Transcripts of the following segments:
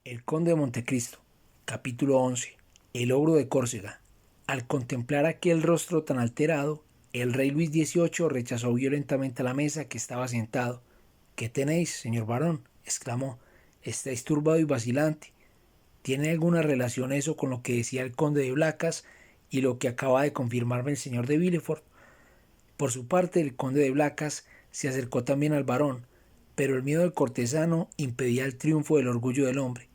El conde de Montecristo, capítulo 11. El ogro de Córcega. Al contemplar aquel rostro tan alterado, el rey Luis XVIII rechazó violentamente la mesa que estaba sentado. ¿Qué tenéis, señor barón?, exclamó. Estáis turbado y vacilante. ¿Tiene alguna relación eso con lo que decía el conde de Blacas y lo que acaba de confirmarme el señor de Villefort? Por su parte, el conde de Blacas se acercó también al barón, pero el miedo del cortesano impedía el triunfo del orgullo del hombre.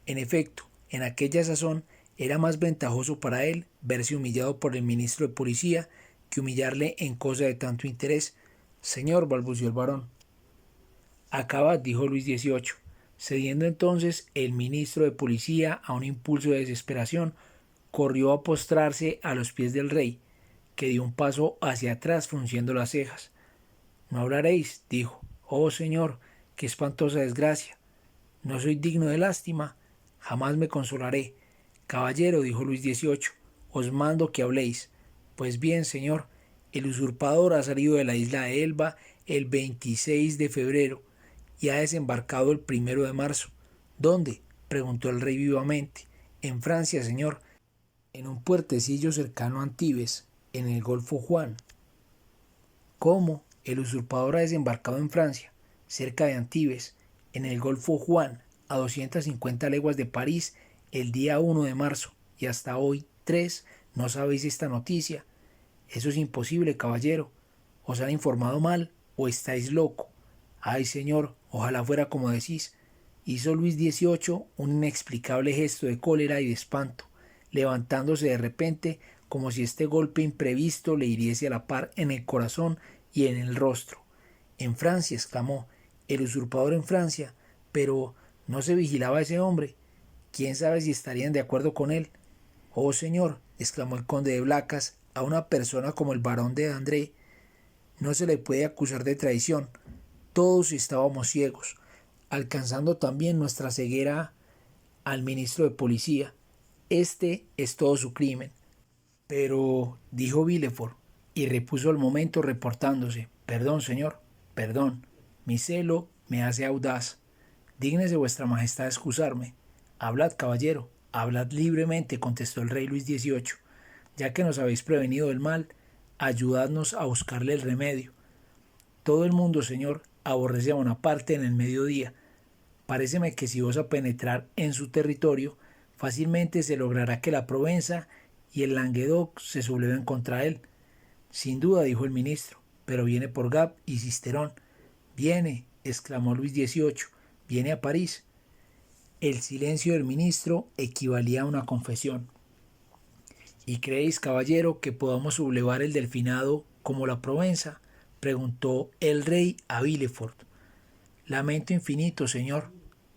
En efecto, en aquella sazón era más ventajoso para él verse humillado por el ministro de policía que humillarle en cosa de tanto interés. Señor, balbució el barón. Acaba, dijo Luis XVIII, cediendo entonces el ministro de policía a un impulso de desesperación, corrió a postrarse a los pies del rey, que dio un paso hacia atrás frunciendo las cejas. No hablaréis, dijo. Oh, señor, qué espantosa desgracia. No soy digno de lástima. Jamás me consolaré. Caballero, dijo Luis XVIII, os mando que habléis. Pues bien, señor, el usurpador ha salido de la isla de Elba el 26 de febrero y ha desembarcado el 1 de marzo. ¿Dónde?, preguntó el rey vivamente. En Francia, señor, en un puertecillo cercano a Antibes, en el Golfo Juan. ¿Cómo? El usurpador ha desembarcado en Francia, cerca de Antibes, en el Golfo Juan, a 250 leguas de París, el día 1 de marzo, y hasta hoy, 3, no sabéis esta noticia. Eso es imposible, caballero. ¿Os han informado mal o estáis loco? Ay, señor, ojalá fuera como decís. Hizo Luis XVIII un inexplicable gesto de cólera y de espanto, levantándose de repente como si este golpe imprevisto le hiriese a la par en el corazón y en el rostro. En Francia, exclamó, el usurpador en Francia, pero ¿no se vigilaba a ese hombre? ¿Quién sabe si estarían de acuerdo con él? Oh, señor, exclamó el conde de Blacas, a una persona como el barón de André no se le puede acusar de traición. Todos estábamos ciegos, alcanzando también nuestra ceguera al ministro de policía. Este es todo su crimen. Pero, dijo Villefort, y repuso al momento reportándose, perdón, señor, perdón, mi celo me hace audaz. Dígnese vuestra majestad excusarme. Hablad, caballero, hablad libremente, contestó el rey Luis XVIII. Ya que nos habéis prevenido del mal, ayudadnos a buscarle el remedio. Todo el mundo, señor, aborrece a Bonaparte en el mediodía. Paréceme que si osa penetrar en su territorio, fácilmente se logrará que la Provenza y el Languedoc se subleven contra él. Sin duda, dijo el ministro, pero viene por Gap y Sisteron. Viene, exclamó Luis XVIII, viene a París. El silencio del ministro equivalía a una confesión. ¿Y creéis, caballero, que podamos sublevar el Delfinado como la Provenza?, preguntó el rey a Villefort. Lamento infinito, señor,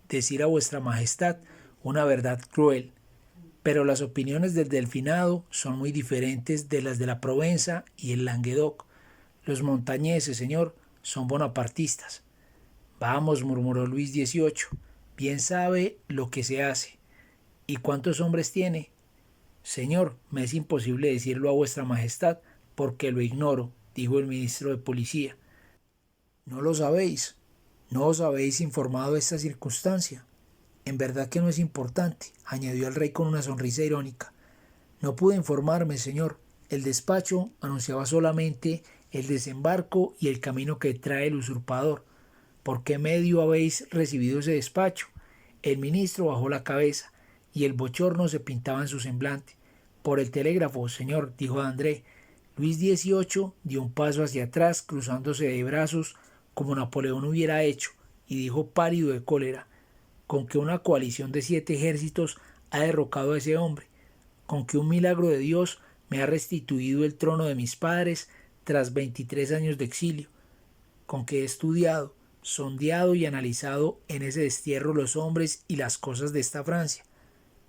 decir a vuestra majestad una verdad cruel, pero las opiniones del Delfinado son muy diferentes de las de la Provenza y el Languedoc. Los montañeses, señor, son bonapartistas. Vamos, murmuró Luis XVIII, bien sabe lo que se hace. ¿Y cuántos hombres tiene? Señor, me es imposible decirlo a vuestra majestad, porque lo ignoro, dijo el ministro de policía. ¿No lo sabéis? ¿No os habéis informado de esta circunstancia? En verdad que no es importante, añadió el rey con una sonrisa irónica. No pude informarme, señor. El despacho anunciaba solamente el desembarco y el camino que trae el usurpador. ¿Por qué medio habéis recibido ese despacho? El ministro bajó la cabeza y el bochorno se pintaba en su semblante. Por el telégrafo, señor, dijo André. Luis XVIII dio un paso hacia atrás, cruzándose de brazos como Napoleón hubiera hecho, y dijo pálido de cólera, con que una coalición de 7 ejércitos ha derrocado a ese hombre, con que un milagro de Dios me ha restituido el trono de mis padres tras 23 años de exilio, con que he estudiado, sondeado y analizado en ese destierro los hombres y las cosas de esta Francia,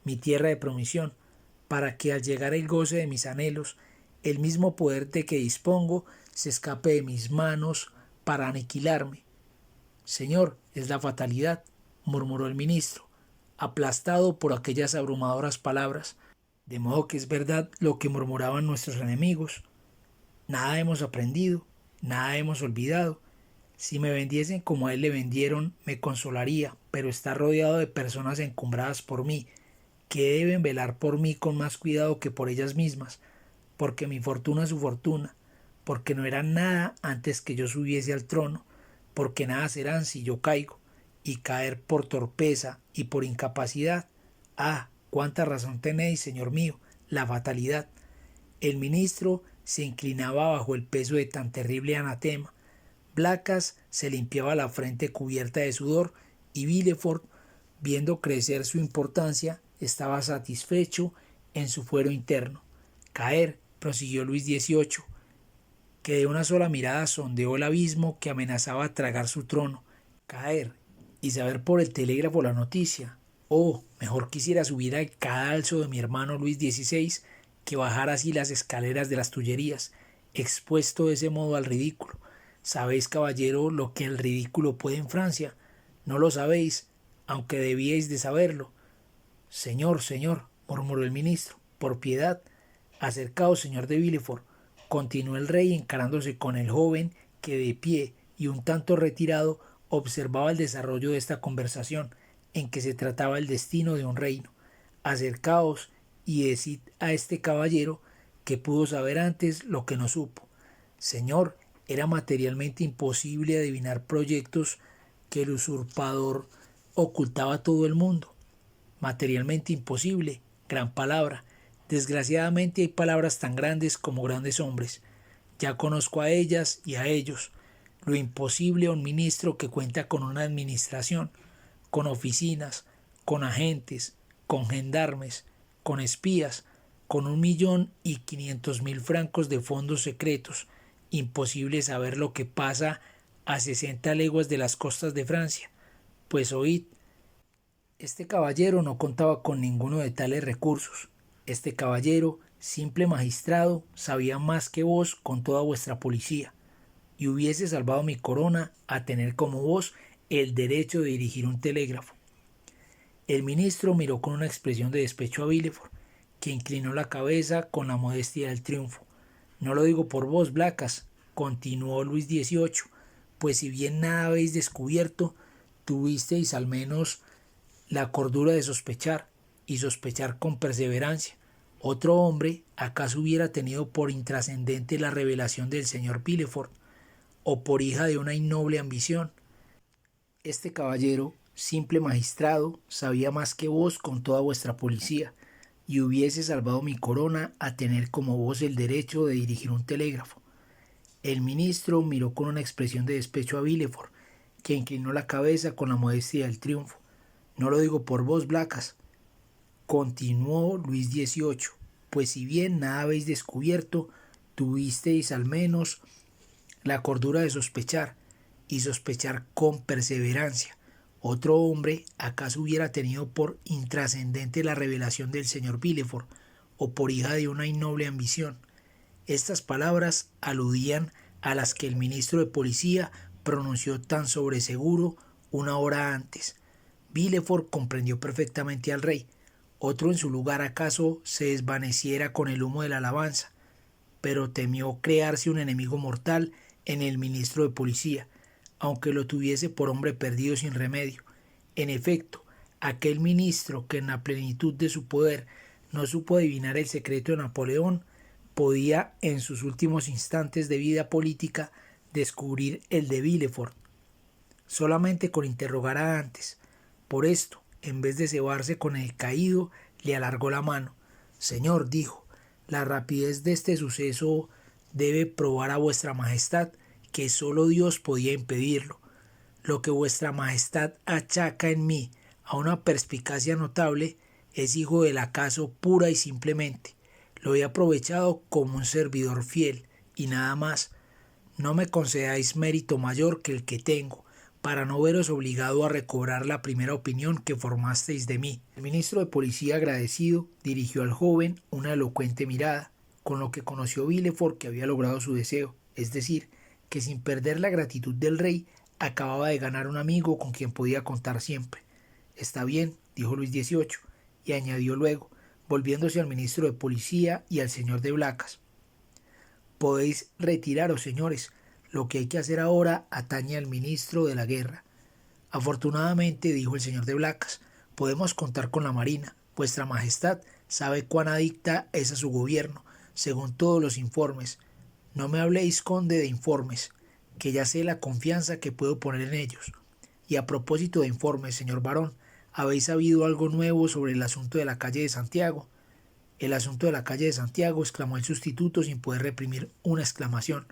mi tierra de promisión, para que al llegar el goce de mis anhelos, el mismo poder de que dispongo se escape de mis manos para aniquilarme. Señor, es la fatalidad, murmuró el ministro, aplastado por aquellas abrumadoras palabras. De modo que es verdad lo que murmuraban nuestros enemigos. Nada hemos aprendido, nada hemos olvidado. Si me vendiesen como a él le vendieron, me consolaría, pero está rodeado de personas encumbradas por mí, que deben velar por mí con más cuidado que por ellas mismas, porque mi fortuna es su fortuna, porque no eran nada antes que yo subiese al trono, porque nada serán si yo caigo, y caer por torpeza y por incapacidad. Ah, cuánta razón tenéis, señor mío, la fatalidad. El ministro se inclinaba bajo el peso de tan terrible anatema. Blacas se limpiaba la frente cubierta de sudor y Villefort, viendo crecer su importancia, estaba satisfecho en su fuero interno. Caer, prosiguió Luis XVIII, que de una sola mirada sondeó el abismo que amenazaba tragar su trono. Caer y saber por el telégrafo la noticia. Oh, mejor quisiera subir al cadalso de mi hermano Luis XVI que bajar así las escaleras de las Tullerías, expuesto de ese modo al ridículo. ¿Sabéis, caballero, lo que el ridículo puede en Francia? No lo sabéis, aunque debíais de saberlo. Señor, señor, murmuró el ministro, por piedad. Acercaos, señor de Villefort, continuó el rey encarándose con el joven que de pie y un tanto retirado observaba el desarrollo de esta conversación, en que se trataba el destino de un reino. Acercaos y decid a este caballero que pudo saber antes lo que no supo. Señor, era materialmente imposible adivinar proyectos que el usurpador ocultaba a todo el mundo. Materialmente imposible, gran palabra. Desgraciadamente hay palabras tan grandes como grandes hombres. Ya conozco a ellas y a ellos. Lo imposible a un ministro que cuenta con una administración, con oficinas, con agentes, con gendarmes, con espías, con 1.500.000 francos de fondos secretos. Imposible saber lo que pasa a 60 leguas de las costas de Francia. Pues oíd, este caballero no contaba con ninguno de tales recursos. Este caballero, simple magistrado, sabía más que vos con toda vuestra policía, y hubiese salvado mi corona a tener como vos el derecho de dirigir un telégrafo. El ministro miró con una expresión de despecho a Villefort, que inclinó la cabeza con la modestia del triunfo. No lo digo por vos, Blacas, continuó Luis XVIII, pues si bien nada habéis descubierto, tuvisteis al menos la cordura de sospechar, y sospechar con perseverancia. Otro hombre acaso hubiera tenido por intrascendente la revelación del señor Villefort, o por hija de una innoble ambición. Este caballero, simple magistrado, sabía más que vos con toda vuestra policía, y hubiese salvado mi corona a tener como vos el derecho de dirigir un telégrafo. El ministro miró con una expresión de despecho a Villefort, que inclinó la cabeza con la modestia del triunfo. No lo digo por vos, Blacas, continuó Luis XVIII, pues si bien nada habéis descubierto, tuvisteis al menos la cordura de sospechar, y sospechar con perseverancia. Otro hombre acaso hubiera tenido por intrascendente la revelación del señor Villefort, o por hija de una innoble ambición. Estas palabras aludían a las que el ministro de policía pronunció tan sobreseguro una hora antes. Villefort comprendió perfectamente al rey. Otro en su lugar acaso se desvaneciera con el humo de la alabanza, pero temió crearse un enemigo mortal en el ministro de policía, aunque lo tuviese por hombre perdido sin remedio. En efecto, aquel ministro que en la plenitud de su poder no supo adivinar el secreto de Napoleón, podía en sus últimos instantes de vida política descubrir el de Villefort, solamente con interrogar a antes. Por esto, en vez de cebarse con el caído, le alargó la mano. Señor, dijo, la rapidez de este suceso debe probar a vuestra majestad que solo Dios podía impedirlo. Lo que vuestra majestad achaca en mí a una perspicacia notable es hijo del acaso pura y simplemente. Lo he aprovechado como un servidor fiel y nada más. No me concedáis mérito mayor que el que tengo, para no veros obligado a recobrar la primera opinión que formasteis de mí. El ministro de policía, agradecido, dirigió al joven una elocuente mirada, con lo que conoció Villefort que había logrado su deseo, es decir, que sin perder la gratitud del rey, acababa de ganar un amigo con quien podía contar siempre. Está bien, dijo Luis XVIII, y añadió luego, volviéndose al ministro de policía y al señor de Blacas. Podéis retiraros, señores. Lo que hay que hacer ahora atañe al ministro de la guerra. Afortunadamente, dijo el señor de Blacas, podemos contar con la Marina. Vuestra Majestad sabe cuán adicta es a su gobierno, según todos los informes. No me habléis, conde, de informes, que ya sé la confianza que puedo poner en ellos. Y a propósito de informes, señor barón, ¿habéis sabido algo nuevo sobre el asunto de la calle de Santiago? El asunto de la calle de Santiago, exclamó el sustituto sin poder reprimir una exclamación.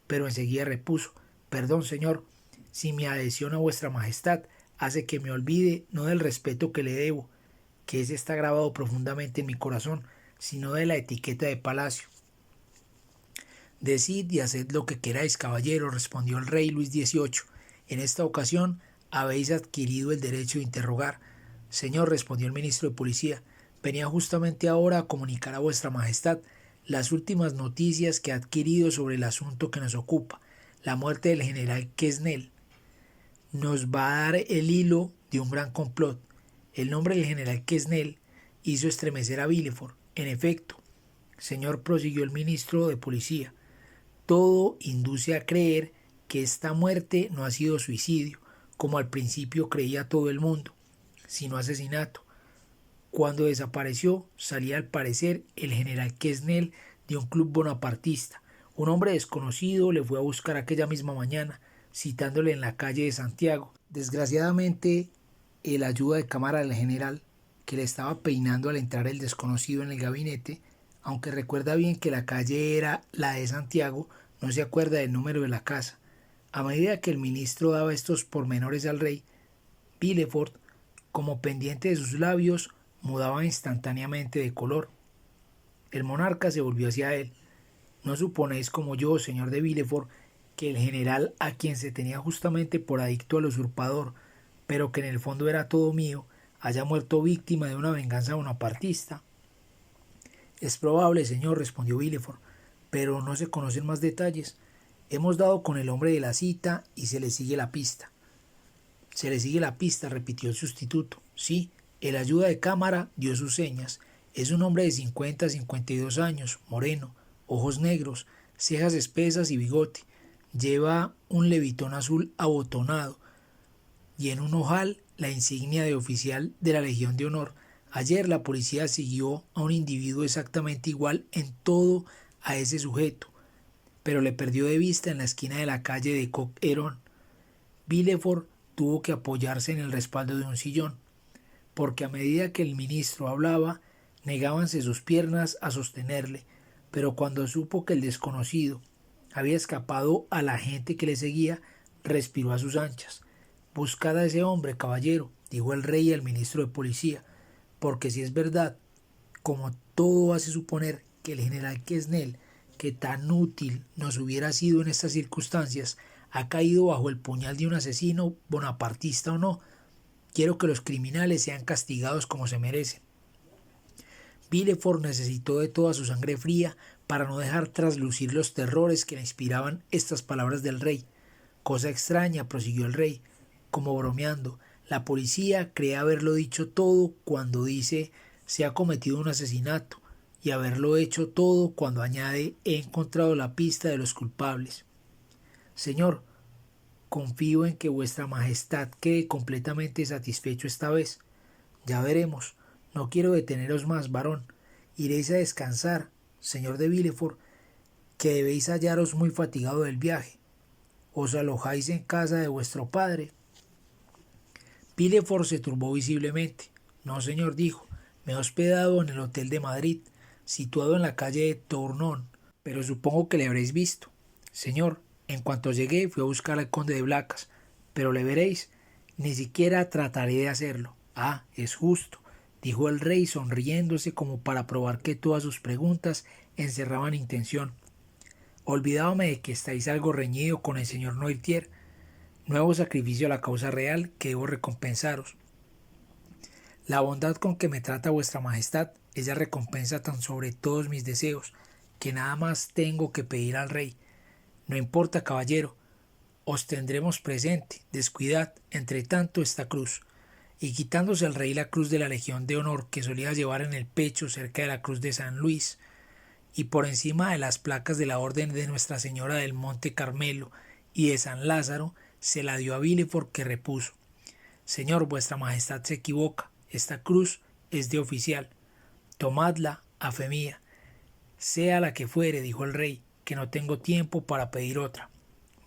Pero enseguida repuso, perdón, señor, si mi adhesión a vuestra Majestad hace que me olvide no del respeto que le debo, que ese está grabado profundamente en mi corazón, sino de la etiqueta de palacio. Decid y haced lo que queráis, caballero, respondió el rey Luis XVIII. En esta ocasión habéis adquirido el derecho de interrogar. Señor, respondió el ministro de Policía, venía justamente ahora a comunicar a vuestra Majestad las últimas noticias que ha adquirido sobre el asunto que nos ocupa, la muerte del general Quesnel. Nos va a dar el hilo de un gran complot. El nombre del general Quesnel hizo estremecer a Villefort. En efecto, señor, prosiguió el ministro de Policía, todo induce a creer que esta muerte no ha sido suicidio, como al principio creía todo el mundo, sino asesinato. Cuando desapareció, salía al parecer el general Quesnel de un club bonapartista. Un hombre desconocido le fue a buscar aquella misma mañana, citándole en la calle de Santiago. Desgraciadamente, el ayuda de cámara del general, que le estaba peinando al entrar el desconocido en el gabinete, aunque recuerda bien que la calle era la de Santiago, no se acuerda del número de la casa. A medida que el ministro daba estos pormenores al rey, Villefort, como pendiente de sus labios, mudaba instantáneamente de color. El monarca se volvió hacia él. ¿No suponéis como yo, señor de Villefort, que el general a quien se tenía justamente por adicto al usurpador, pero que en el fondo era todo mío, haya muerto víctima de una venganza bonapartista? Es probable, señor, respondió Villefort, pero no se conocen más detalles. Hemos dado con el hombre de la cita y se le sigue la pista. Se le sigue la pista, repitió el sustituto. Sí, el ayuda de cámara dio sus señas. Es un hombre de 50 a 52 años, moreno, ojos negros, cejas espesas y bigote. Lleva un levitón azul abotonado y en un ojal la insignia de oficial de la Legión de Honor. Ayer la policía siguió a un individuo exactamente igual en todo a ese sujeto, pero le perdió de vista en la esquina de la calle de Coq-Héron. Villefort tuvo que apoyarse en el respaldo de un sillón, porque a medida que el ministro hablaba, negábanse sus piernas a sostenerle, pero cuando supo que el desconocido había escapado a la gente que le seguía, respiró a sus anchas. Buscad a ese hombre, caballero, dijo el rey al ministro de Policía, porque si es verdad, como todo hace suponer, que el general Quesnel, que tan útil nos hubiera sido en estas circunstancias, ha caído bajo el puñal de un asesino, bonapartista o no, quiero que los criminales sean castigados como se merecen. Villefort necesitó de toda su sangre fría para no dejar traslucir los terrores que le inspiraban estas palabras del rey. Cosa extraña, prosiguió el rey, como bromeando, la policía cree haberlo dicho todo cuando dice se ha cometido un asesinato y haberlo hecho todo cuando añade he encontrado la pista de los culpables. Señor, confío en que vuestra Majestad quede completamente satisfecho esta vez. Ya veremos. No quiero deteneros más, varón. Iréis a descansar, señor de Villefort, que debéis hallaros muy fatigado del viaje. ¿Os alojáis en casa de vuestro padre? Villefort se turbó visiblemente. No, señor, dijo. Me he hospedado en el Hotel de Madrid, situado en la calle de Tournon, pero supongo que le habréis visto. Señor, en cuanto llegué fui a buscar al conde de Blacas, pero le veréis, ni siquiera trataré de hacerlo. Ah, es justo, dijo el rey sonriéndose como para probar que todas sus preguntas encerraban intención. Olvidábame de que estáis algo reñido con el señor Noirtier. Nuevo sacrificio a la causa real que debo recompensaros. La bondad con que me trata vuestra Majestad es la recompensa tan sobre todos mis deseos, que nada más tengo que pedir al rey. No importa, caballero, os tendremos presente, descuidad, entre tanto, esta cruz. Y quitándose el rey la cruz de la Legión de Honor que solía llevar en el pecho cerca de la cruz de San Luis, y por encima de las placas de la Orden de Nuestra Señora del Monte Carmelo y de San Lázaro, se la dio a Villefort, que repuso: Señor, vuestra majestad se equivoca, esta cruz es de oficial, tomadla a fe mía. Sea la que fuere, dijo el rey, que no tengo tiempo para pedir otra.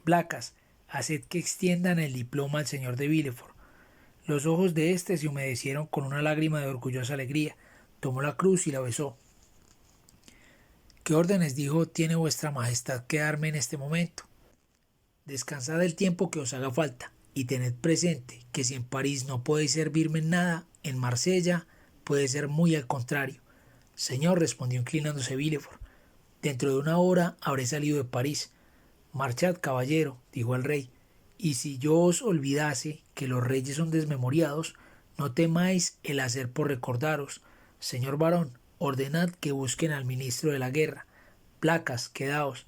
Blacas, haced que extiendan el diploma al señor de Villefort. Los ojos de éste se humedecieron con una lágrima de orgullosa alegría. Tomó la cruz y la besó. ¿Qué órdenes, dijo, tiene vuestra majestad que darme en este momento? Descansad el tiempo que os haga falta, y tened presente que si en París no podéis servirme en nada, en Marsella puede ser muy al contrario. Señor, respondió inclinándose Villefort, dentro de una hora habré salido de París. Marchad, caballero, dijo el rey, y si yo os olvidase que los reyes son desmemoriados, no temáis el hacer por recordaros. Señor barón, ordenad que busquen al ministro de la guerra. Placas, quedaos.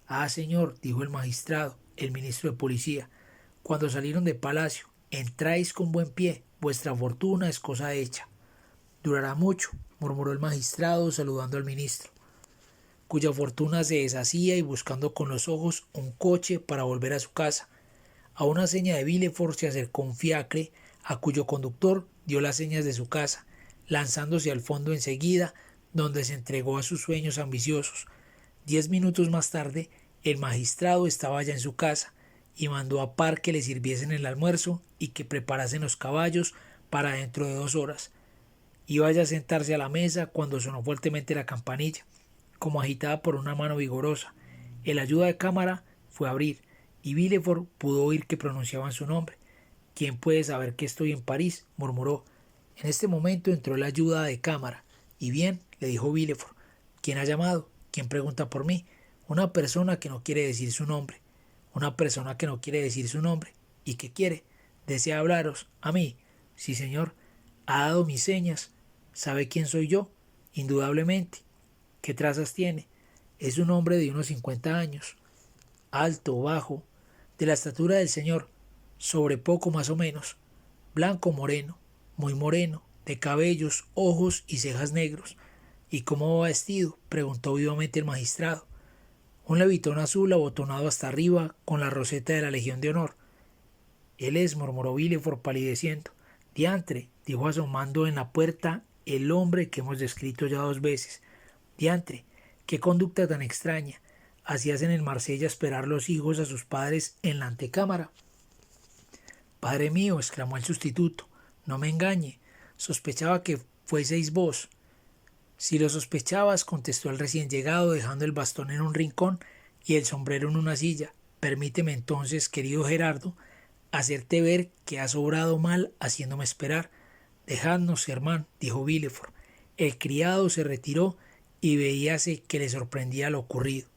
Ah, señor, dijo el magistrado, el ministro de policía, cuando salieron de palacio, entráis con buen pie, vuestra fortuna es cosa hecha. Durará mucho, murmuró el magistrado saludando al ministro, cuya fortuna se deshacía y buscando con los ojos un coche para volver a su casa. A una seña de Villefort se acercó un fiacre, a cuyo conductor dio las señas de su casa, lanzándose al fondo enseguida, donde se entregó a sus sueños ambiciosos. 10 minutos más tarde, el magistrado estaba ya en su casa, y mandó a Par que le sirviesen el almuerzo y que preparasen los caballos para dentro de 2 horas. Iba ya a sentarse a la mesa cuando sonó fuertemente la campanilla, como agitada por una mano vigorosa. El ayuda de cámara fue a abrir, y Villefort pudo oír que pronunciaban su nombre. ¿Quién puede saber que estoy en París?, murmuró. En este momento entró el ayuda de cámara. «¿Y bien?», le dijo Villefort. «¿Quién ha llamado? ¿Quién pregunta por mí?» «Una persona que no quiere decir su nombre». «Una persona que no quiere decir su nombre. ¿Y qué quiere? ¿Desea hablaros? ¿A mí?» «Sí, señor. Ha dado mis señas. ¿Sabe quién soy yo?» «Indudablemente». «¿Qué trazas tiene?» «Es un hombre de unos 50 años. Alto, bajo, de la estatura del señor, sobre poco más o menos. Blanco, moreno, muy moreno, de cabellos, ojos y cejas negros». «¿Y cómo va vestido?», preguntó vivamente el magistrado. «Un levitón azul abotonado hasta arriba con la roseta de la Legión de Honor». «Él es», murmuró Villefort palideciendo. «Diantre», dijo asomando en la puerta el hombre que hemos descrito ya 2 veces. «Diantre, qué conducta tan extraña. Así hacen en Marsella esperar los hijos a sus padres en la antecámara». «Padre mío», exclamó el sustituto, «no me engañe. Sospechaba que fueseis vos». «Si lo sospechabas», contestó el recién llegado, dejando el bastón en un rincón y el sombrero en una silla. «Permíteme entonces, querido Gerardo, hacerte ver que has obrado mal haciéndome esperar». «Dejadnos, Germán», dijo Villefort. El criado se retiró y veíase que le sorprendía lo ocurrido.